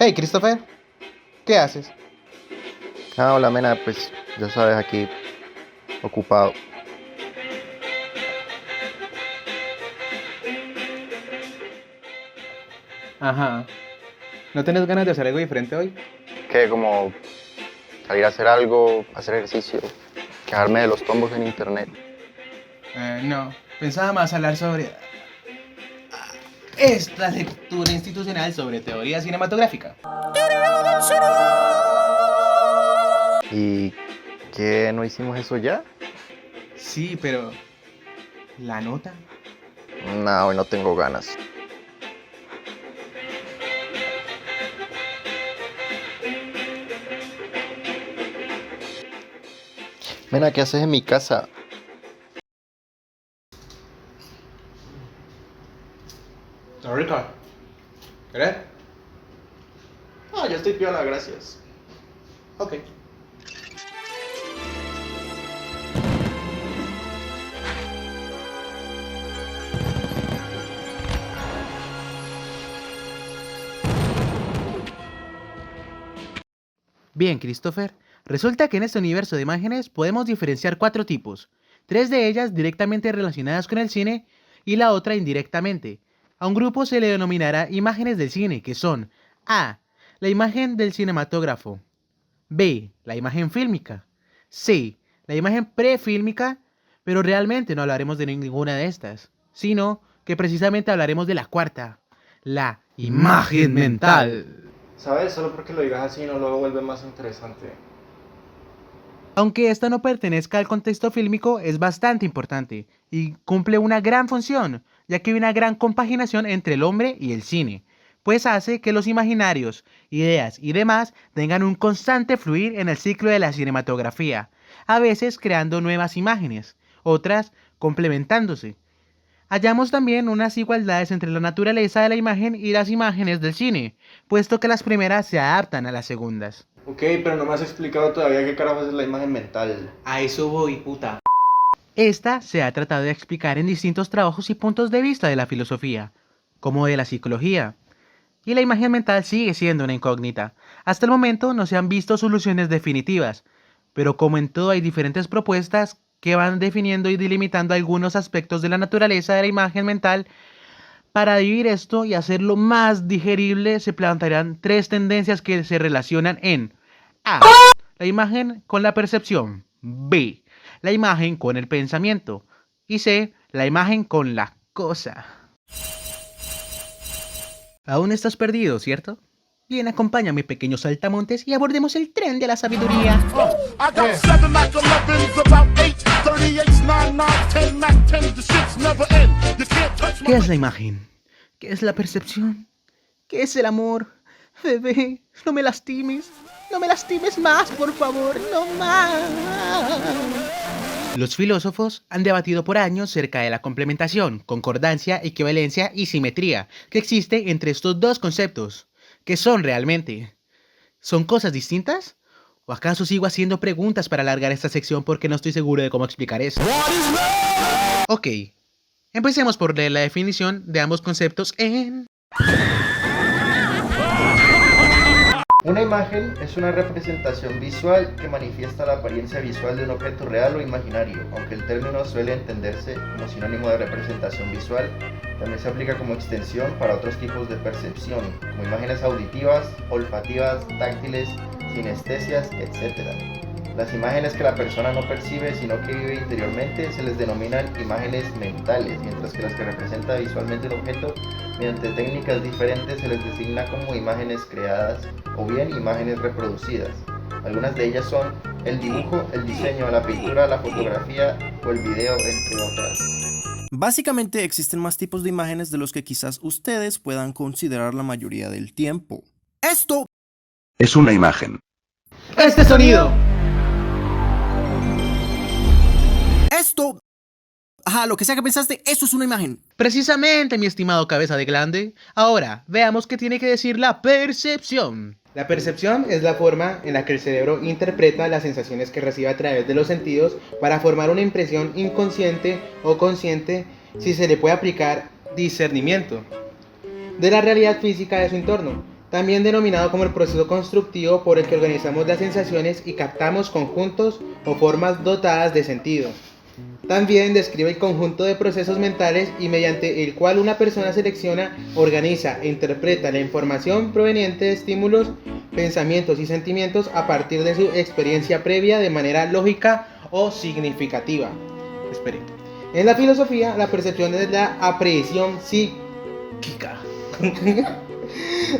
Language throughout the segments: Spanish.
Hey, Christopher, ¿qué haces? Ah, hola, Mena, pues ya sabes, aquí ocupado. Ajá. ¿No tienes ganas de hacer algo diferente hoy? Que como salir a hacer algo, hacer ejercicio, quejarme de los tombos en internet. No. Pensaba más hablar sobre esta lectura institucional sobre teoría cinematográfica. ¿Y qué no hicimos eso ya? Sí, pero ¿la nota? No, hoy no tengo ganas. Mena, ¿qué haces en mi casa? No, Ricardo. ¿Querés? Ah, ya estoy piola, gracias. Ok. Bien, Christopher. Resulta que en este universo de imágenes podemos diferenciar cuatro tipos. Tres de ellas directamente relacionadas con el cine y la otra indirectamente. A un grupo se le denominará imágenes del cine, que son A. La imagen del cinematógrafo. B. La imagen fílmica. C. La imagen prefílmica, pero realmente no hablaremos de ninguna de estas, sino que precisamente hablaremos de la cuarta, la imagen mental. ¿Sabes? Solo porque lo digas así no lo vuelve más interesante. Aunque esta no pertenezca al contexto fílmico, es bastante importante y cumple una gran función, ya que hay una gran compaginación entre el hombre y el cine, pues hace que los imaginarios, ideas y demás tengan un constante fluir en el ciclo de la cinematografía, a veces creando nuevas imágenes, otras complementándose. Hallamos también unas igualdades entre la naturaleza de la imagen y las imágenes del cine, puesto que las primeras se adaptan a las segundas. Ok, pero no me has explicado todavía qué carajos es la imagen mental. A eso voy, puta. Esta se ha tratado de explicar en distintos trabajos y puntos de vista de la filosofía, como de la psicología, y la imagen mental sigue siendo una incógnita. Hasta el momento no se han visto soluciones definitivas, pero como en todo hay diferentes propuestas que van definiendo y delimitando algunos aspectos de la naturaleza de la imagen mental. Para dividir esto y hacerlo más digerible se plantearán tres tendencias que se relacionan en A. La imagen con la percepción. B. La imagen con el pensamiento. Y C. La imagen con la cosa. Aún estás perdido, ¿cierto? Bien, acompáñame, pequeño saltamontes, y abordemos el tren de la sabiduría. I got 7 Mac 11s, about 8, 38, 9, 9, 10 Mac 10s, the shits never end. You can't touch ¿Qué my... es la imagen? ¿Qué es la percepción? ¿Qué es el amor? Bebé, no me lastimes. No me lastimes más, por favor, no más. Los filósofos han debatido por años cerca de la complementación, concordancia, equivalencia y simetría que existe entre estos dos conceptos. ¿Qué son realmente? ¿Son cosas distintas? ¿O acaso sigo haciendo preguntas para alargar esta sección porque no estoy seguro de cómo explicar eso? Ok, empecemos por leer la definición de ambos conceptos en... Una imagen es una representación visual que manifiesta la apariencia visual de un objeto real o imaginario, aunque el término suele entenderse como sinónimo de representación visual, también se aplica como extensión para otros tipos de percepción, como imágenes auditivas, olfativas, táctiles, sinestesias, etc. Las imágenes que la persona no percibe, sino que vive interiormente, se les denominan imágenes mentales, mientras que las que representa visualmente el objeto, mediante técnicas diferentes, se les designa como imágenes creadas o bien imágenes reproducidas. Algunas de ellas son el dibujo, el diseño, la pintura, la fotografía o el video, entre otras. Básicamente existen más tipos de imágenes de los que quizás ustedes puedan considerar la mayoría del tiempo. Esto Es una imagen. ¡Este sonido! Ajá, lo que sea que pensaste, eso es una imagen. Precisamente, mi estimado cabeza de glande. Ahora, veamos qué tiene que decir la percepción. La percepción es la forma en la que el cerebro interpreta las sensaciones que recibe a través de los sentidos para formar una impresión inconsciente o consciente, si se le puede aplicar discernimiento de la realidad física de su entorno. también denominado como el proceso constructivo por el que organizamos las sensaciones y captamos conjuntos o formas dotadas de sentido. También describe el conjunto de procesos mentales y mediante el cual una persona selecciona, organiza e interpreta la información proveniente de estímulos, pensamientos y sentimientos a partir de su experiencia previa de manera lógica o significativa. Espere. En la filosofía, la percepción es la aprehensión psíquica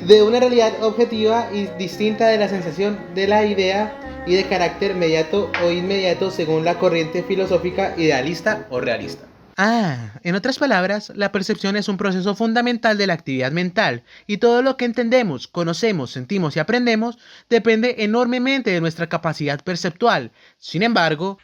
de una realidad objetiva y distinta de la sensación de la idea y de carácter mediato o inmediato según la corriente filosófica idealista o realista. En otras palabras, la percepción es un proceso fundamental de la actividad mental y todo lo que entendemos, conocemos, sentimos y aprendemos depende enormemente de nuestra capacidad perceptual. Sin embargo,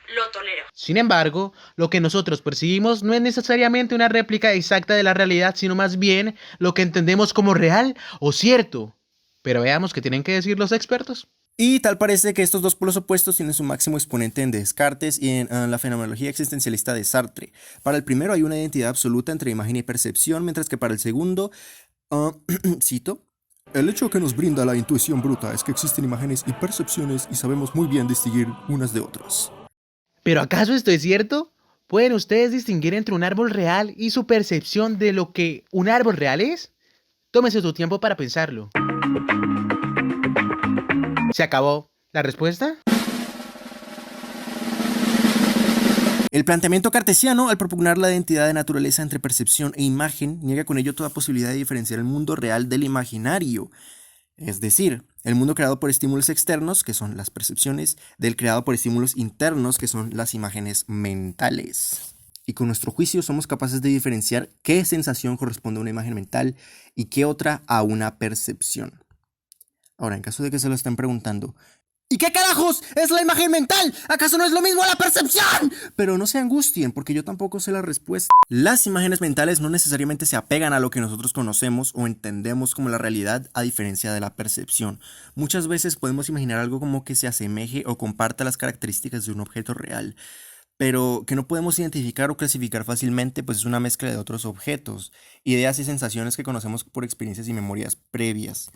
lo que nosotros percibimos no es necesariamente una réplica exacta de la realidad, sino más bien lo que entendemos como real o cierto. Pero veamos qué tienen que decir los expertos. Y tal parece que estos dos polos opuestos tienen su máximo exponente en Descartes y en la fenomenología existencialista de Sartre. Para el primero hay una identidad absoluta entre imagen y percepción, mientras que para el segundo, cito, el hecho que nos brinda la intuición bruta es que existen imágenes y percepciones y sabemos muy bien distinguir unas de otras. ¿Pero acaso esto es cierto? ¿Pueden ustedes distinguir entre un árbol real y su percepción de lo que un árbol real es? Tómese su tiempo para pensarlo. ¿Se acabó la respuesta? El planteamiento cartesiano, al propugnar la identidad de naturaleza entre percepción e imagen, niega con ello toda posibilidad de diferenciar el mundo real del imaginario. Es decir, el mundo creado por estímulos externos, que son las percepciones, del creado por estímulos internos, que son las imágenes mentales. Y con nuestro juicio somos capaces de diferenciar qué sensación corresponde a una imagen mental y qué otra a una percepción. Ahora, en caso de que se lo estén preguntando, ¿y qué carajos es la imagen mental? ¿Acaso no es lo mismo la percepción? Pero no se angustien, porque yo tampoco sé la respuesta. Las imágenes mentales no necesariamente se apegan a lo que nosotros conocemos o entendemos como la realidad, a diferencia de la percepción. Muchas veces podemos imaginar algo como que se asemeje o comparta las características de un objeto real, pero que no podemos identificar o clasificar fácilmente, pues es una mezcla de otros objetos, ideas y sensaciones que conocemos por experiencias y memorias previas.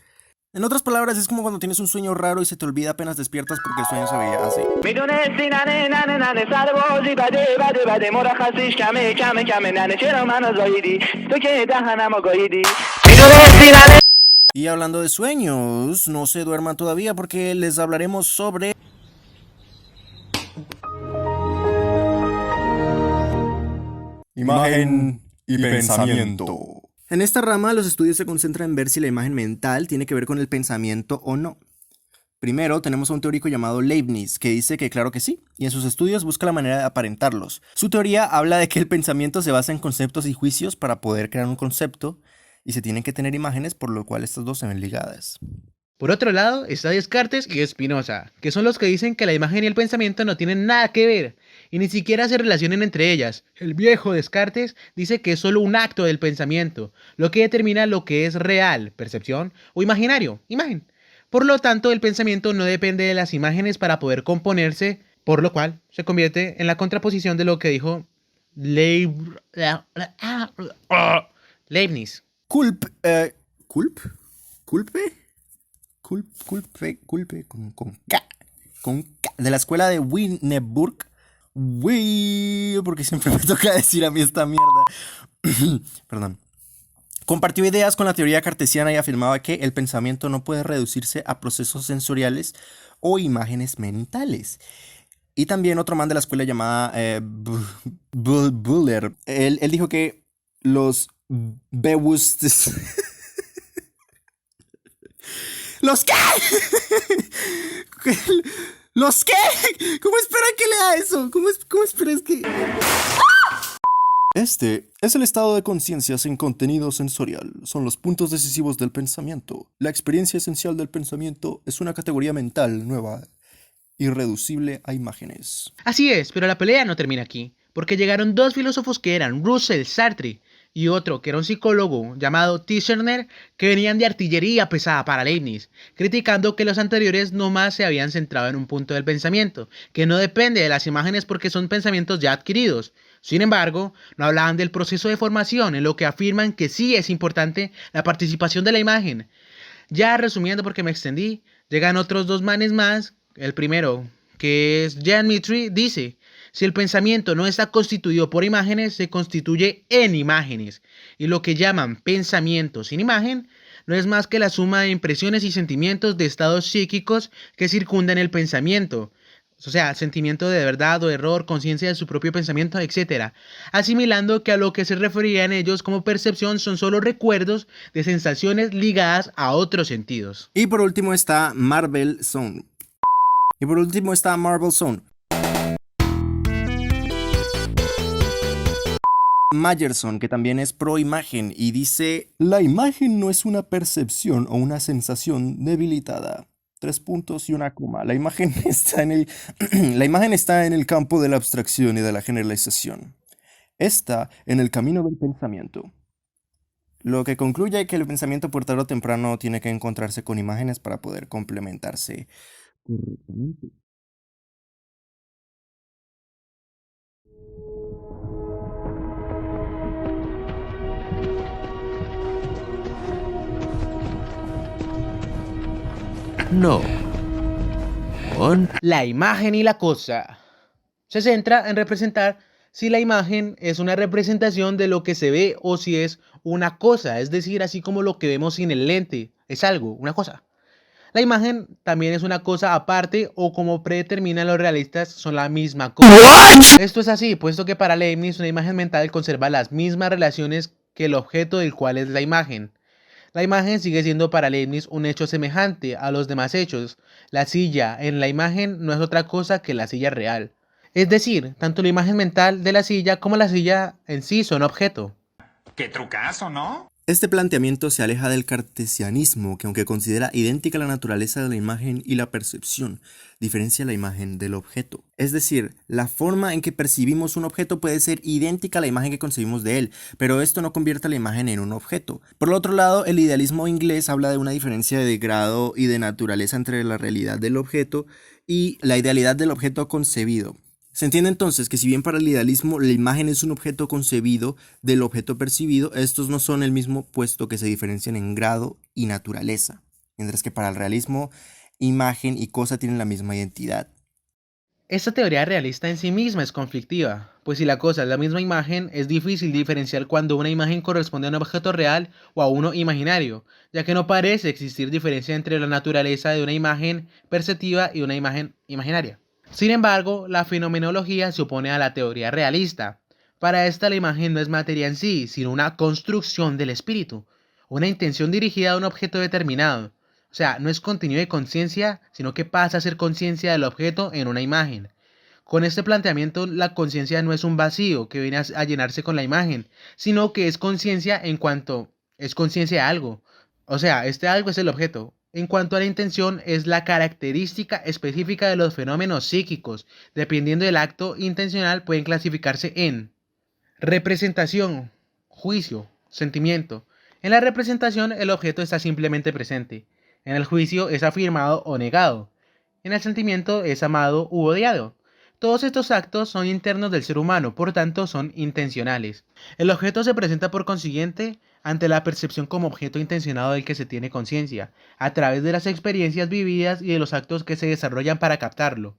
En otras palabras, es como cuando tienes un sueño raro y se te olvida apenas despiertas porque el sueño se veía así. Y hablando de sueños, no se duerman todavía porque les hablaremos sobre imagen y pensamiento. En esta rama, los estudios se concentran en ver si la imagen mental tiene que ver con el pensamiento o no. Primero, tenemos a un teórico llamado Leibniz, que dice que claro que sí, y en sus estudios busca la manera de aparentarlos. Su teoría habla de que el pensamiento se basa en conceptos y juicios para poder crear un concepto, y se tienen que tener imágenes, por lo cual estas dos se ven ligadas. Por otro lado, está Descartes y Spinoza, que son los que dicen que la imagen y el pensamiento no tienen nada que ver, y ni siquiera se relacionan entre ellas. El viejo Descartes dice que es solo un acto del pensamiento, lo que determina lo que es real, percepción, o imaginario, imagen. Por lo tanto, el pensamiento no depende de las imágenes para poder componerse, por lo cual se convierte en la contraposición de lo que dijo Leibniz. Culpe, con K, de la escuela de Wittenberg. Porque siempre me toca decir a mí esta mierda. Perdón. Compartió ideas con la teoría cartesiana y afirmaba que el pensamiento no puede reducirse a procesos sensoriales o imágenes mentales. Y también otro man de la escuela llamada Buller. Él dijo que los bewusst... ¿Los qué? ¿Los qué? ¿Cómo esperan que lea eso? ¿Cómo esperas que...? Este es el estado de conciencia sin contenido sensorial. Son los puntos decisivos del pensamiento. La experiencia esencial del pensamiento es una categoría mental nueva, irreducible a imágenes. Así es, pero la pelea no termina aquí, porque llegaron dos filósofos que eran Russell, Sartre, y otro que era un psicólogo llamado Tishner, que venían de artillería pesada para Leibniz, criticando que los anteriores nomás se habían centrado en un punto del pensamiento, que no depende de las imágenes porque son pensamientos ya adquiridos. Sin embargo, no hablaban del proceso de formación, en lo que afirman que sí es importante la participación de la imagen. Ya resumiendo porque me extendí, llegan otros dos manes más. El primero, que es Jean Mitry, dice: si el pensamiento no está constituido por imágenes, se constituye en imágenes. Y lo que llaman pensamiento sin imagen no es más que la suma de impresiones y sentimientos de estados psíquicos que circundan el pensamiento. O sea, sentimiento de verdad o error, conciencia de su propio pensamiento, etc. Asimilando que a lo que se referían ellos como percepción son solo recuerdos de sensaciones ligadas a otros sentidos. Y por último está Marvel Zone. Mayerson, que también es pro imagen, y dice: la imagen no es una percepción o una sensación debilitada. 3 puntos y una coma. La imagen está en el campo de la abstracción y de la generalización. Está en el camino del pensamiento. Lo que concluye que el pensamiento por tarde o temprano tiene que encontrarse con imágenes para poder complementarse correctamente. No. La imagen y la cosa. Se centra en representar si la imagen es una representación de lo que se ve o si es una cosa, es decir, así como lo que vemos sin el lente, es algo, una cosa. La imagen también es una cosa aparte o como predeterminan los realistas son la misma cosa. Esto es así, puesto que para Leibniz una imagen mental conserva las mismas relaciones que el objeto del cual es la imagen. La imagen sigue siendo para Leibniz un hecho semejante a los demás hechos. La silla en la imagen no es otra cosa que la silla real. Es decir, tanto la imagen mental de la silla como la silla en sí son objeto. ¡Qué trucazo!, ¿no? Este planteamiento se aleja del cartesianismo, que aunque considera idéntica la naturaleza de la imagen y la percepción, diferencia la imagen del objeto. Es decir, la forma en que percibimos un objeto puede ser idéntica a la imagen que concebimos de él, pero esto no convierte a la imagen en un objeto. Por el otro lado, el idealismo inglés habla de una diferencia de grado y de naturaleza entre la realidad del objeto y la idealidad del objeto concebido. Se entiende entonces que si bien para el idealismo la imagen es un objeto concebido del objeto percibido, estos no son el mismo puesto que se diferencian en grado y naturaleza, mientras que para el realismo imagen y cosa tienen la misma identidad. Esta teoría realista en sí misma es conflictiva, pues si la cosa es la misma imagen, es difícil diferenciar cuando una imagen corresponde a un objeto real o a uno imaginario, ya que no parece existir diferencia entre la naturaleza de una imagen perceptiva y una imagen imaginaria. Sin embargo, la fenomenología se opone a la teoría realista. Para esta la imagen no es materia en sí, sino una construcción del espíritu, una intención dirigida a un objeto determinado. O sea, no es contenido de conciencia, sino que pasa a ser conciencia del objeto en una imagen. Con este planteamiento, la conciencia no es un vacío que viene a llenarse con la imagen, sino que es conciencia en cuanto es conciencia de algo. O sea, este algo es el objeto. En cuanto a la intención, es la característica específica de los fenómenos psíquicos. Dependiendo del acto intencional, pueden clasificarse en representación, juicio, sentimiento. En la representación, el objeto está simplemente presente. En el juicio es afirmado o negado. En el sentimiento es amado u odiado. Todos estos actos son internos del ser humano, por tanto son intencionales. El objeto se presenta por consiguiente ante la percepción como objeto intencionado del que se tiene conciencia, a través de las experiencias vividas y de los actos que se desarrollan para captarlo.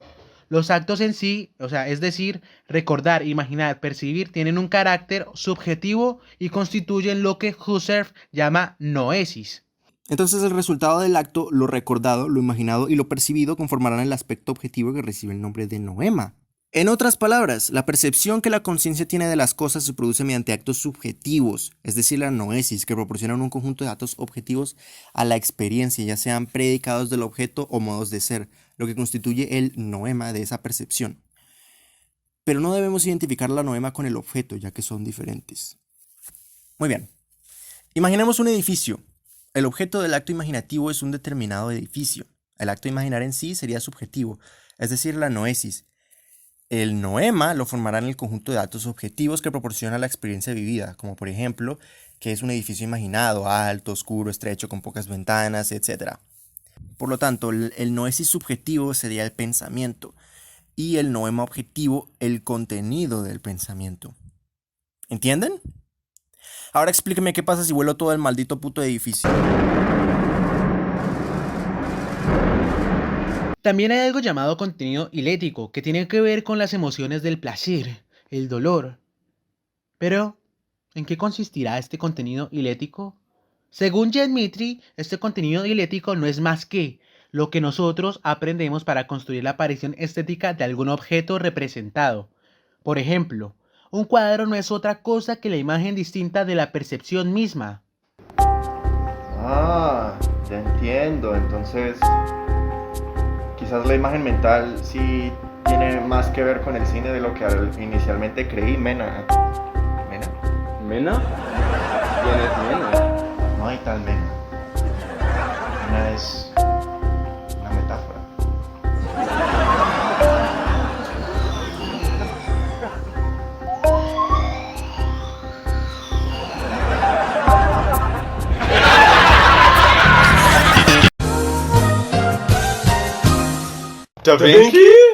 Los actos en sí, es decir, recordar, imaginar, percibir, tienen un carácter subjetivo y constituyen lo que Husserl llama noesis. Entonces el resultado del acto, lo recordado, lo imaginado y lo percibido conformarán el aspecto objetivo que recibe el nombre de noema. En otras palabras, la percepción que la conciencia tiene de las cosas se produce mediante actos subjetivos, es decir, la noesis, que proporcionan un conjunto de datos objetivos a la experiencia, ya sean predicados del objeto o modos de ser, lo que constituye el noema de esa percepción. Pero no debemos identificar la noema con el objeto, ya que son diferentes. Muy bien. Imaginemos un edificio. El objeto del acto imaginativo es un determinado edificio. El acto de imaginar en sí sería subjetivo, es decir, la noesis. El noema lo formarán el conjunto de datos objetivos que proporciona la experiencia vivida, como por ejemplo, que es un edificio imaginado, alto, oscuro, estrecho, con pocas ventanas, etc. Por lo tanto, el noesis subjetivo sería el pensamiento y el noema objetivo el contenido del pensamiento. ¿Entienden? Ahora explíqueme qué pasa si vuelo todo el maldito puto edificio. También hay algo llamado contenido ilético, que tiene que ver con las emociones del placer, el dolor. Pero, ¿en qué consistirá este contenido ilético? Según Jen Mitri, este contenido ilético no es más que lo que nosotros aprendemos para construir la aparición estética de algún objeto representado. Por ejemplo, un cuadro no es otra cosa que la imagen distinta de la percepción misma. Ah, ya entiendo. Entonces, quizás la imagen mental sí tiene más que ver con el cine de lo que inicialmente creí, Mena. ¿Mena? ¿Mena? ¿Quién es Mena? No hay tal Mena. Mena es una metáfora. Da Vinci?